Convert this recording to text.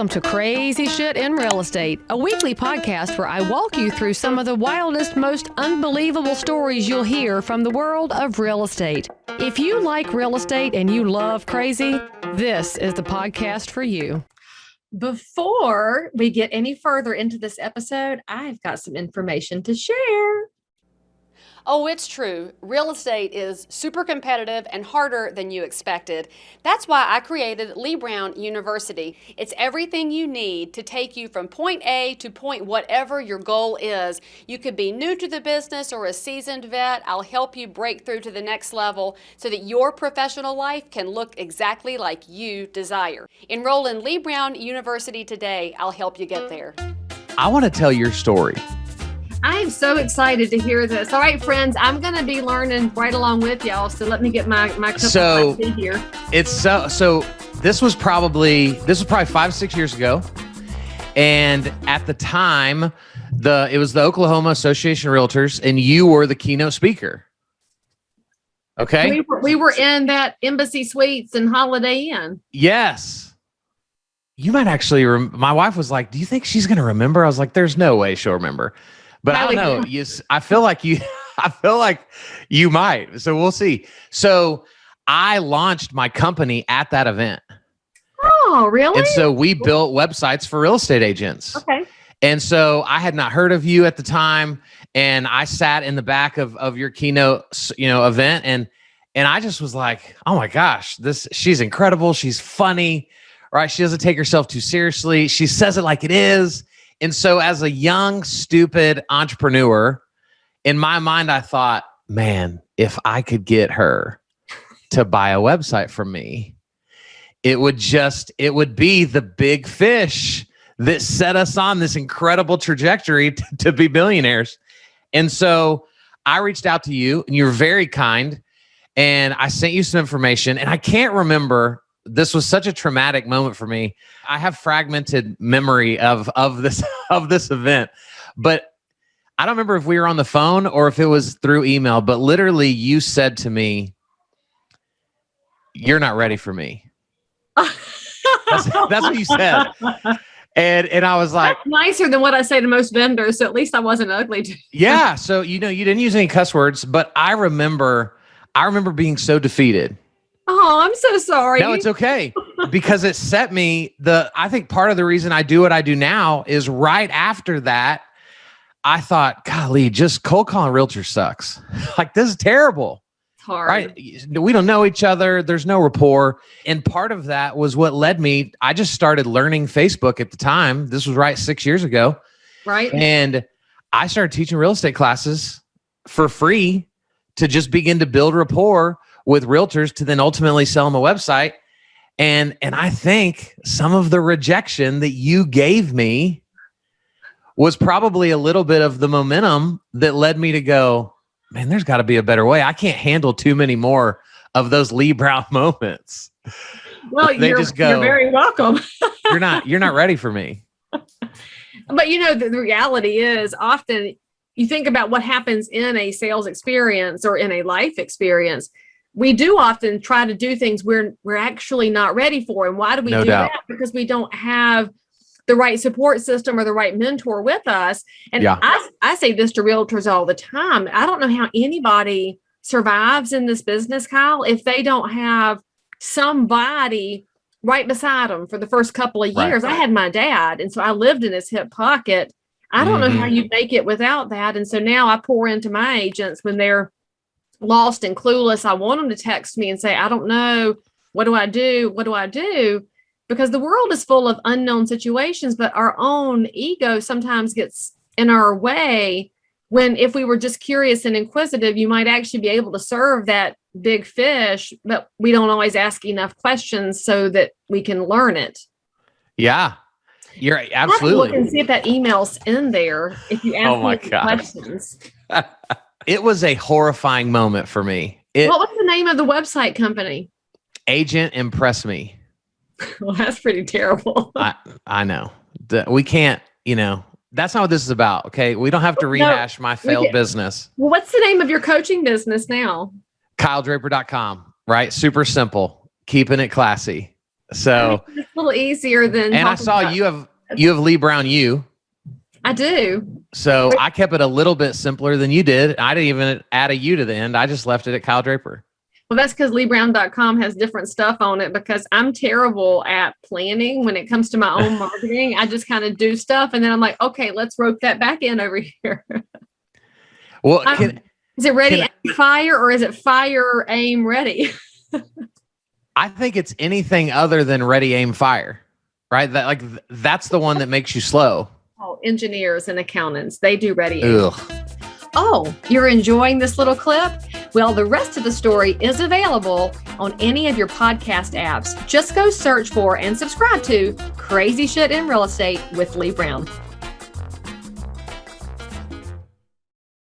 Welcome to Crazy Shit in Real Estate, a weekly podcast where I walk you through some of the wildest, most unbelievable stories you'll hear from the world of real estate. If you like real estate and you love crazy, this is the podcast for you. Before we get any further into this episode, I've got some information to share. Oh, it's true. Real estate is super competitive and harder than you expected. That's why I created Leigh Brown University. It's everything you need to take you from point A to point whatever your goal is. You could be new to the business or a seasoned vet. I'll help you break through to the next level so that your professional life can look exactly like you desire. Enroll in Leigh Brown University today. I'll help you get there. I want to tell your story. I am so excited to hear this. All right, friends, I'm going to be learning right along with y'all. So let me get my cup of tea here. It's so this was probably 5-6 years ago. And at the time, it was the Oklahoma Association of Realtors, and you were the keynote speaker. Okay. We were in that Embassy Suites and Holiday Inn. Yes. You might actually, my wife was like, do you think she's going to remember? I was like, there's no way she'll remember. But I don't know. I feel like you might. So we'll see. So I launched my company at that event. Oh, really? And so we built websites for real estate agents. Okay. And so I had not heard of you at the time, and I sat in the back of your keynote, event, and I just was like, oh my gosh, she's incredible. She's funny, right? She doesn't take herself too seriously. She says it like it is. And so as a young, stupid entrepreneur, in my mind, I thought, man, if I could get her to buy a website from me, it would be the big fish that set us on this incredible trajectory to be billionaires. And so I reached out to you, and you were very kind, and I sent you some information, and I can't remember. This was such a traumatic moment for me. I have fragmented memory of this event, but I don't remember if we were on the phone or if it was through email, but literally you said to me, "You're not ready for me." That's what you said. And I was like, that's nicer than what I say to most vendors. So at least I wasn't ugly to you. Yeah. So, you didn't use any cuss words, but I remember being so defeated. Oh, I'm so sorry. No, it's okay. Because it set me I think part of the reason I do what I do now is right after that, I thought, golly, just cold calling realtors sucks. Like, this is terrible. It's hard. Right? We don't know each other. There's no rapport. And part of that was what led me. I just started learning Facebook at the time. This was right 6 years ago. Right. And I started teaching real estate classes for free to just begin to build rapport with realtors to then ultimately sell them a website. And I think some of the rejection that you gave me was probably a little bit of the momentum that led me to go, man, there's got to be a better way. I can't handle too many more of those Leigh Brown moments. Well, you're very welcome. you're not ready for me. But the reality is often you think about what happens in a sales experience or in a life experience. We do often try to do things we're actually not ready for. And why do we do that? Because we don't have the right support system or the right mentor with us. And yeah. I say this to realtors all the time. I don't know how anybody survives in this business, Kyle, if they don't have somebody right beside them for the first couple of years. Right. I had my dad, and so I lived in his hip pocket. I don't know how you make it without that. And so now I pour into my agents when they're lost and clueless. I want them to text me and say, I don't know. What do I do? What do I do? Because the world is full of unknown situations, but our own ego sometimes gets in our way when if we were just curious and inquisitive, you might actually be able to serve that big fish, but we don't always ask enough questions so that we can learn it. Yeah, you're absolutely. Look and see if that email's in there. If you ask me questions. It was a horrifying moment for me. What was the name of the website company? Agent Impress Me. Well, that's pretty terrible. I know. We can't, that's not what this is about. Okay. We don't have to rehash my failed business. Well, what's the name of your coaching business now? KyleDraper.com, right? Super simple. Keeping it classy. So it's a little easier than. and I saw you have Leigh Brown U. I do. So I kept it a little bit simpler than you did. I didn't even add a U to the end. I just left it at Kyle Draper. Well, that's because LeighBrown.com has different stuff on it because I'm terrible at planning when it comes to my own marketing. I just kind of do stuff and then I'm like, okay, let's rope that back in over here. Well, is it ready, aim, fire, or is it fire, aim, ready? I think it's anything other than ready, aim, fire, right? That's the one that makes you slow. Oh, engineers and accountants, they do ready, aim. Ugh. Oh, you're enjoying this little clip? Well, the rest of the story is available on any of your podcast apps. Just go search for and subscribe to Crazy Shit in Real Estate with Leigh Brown.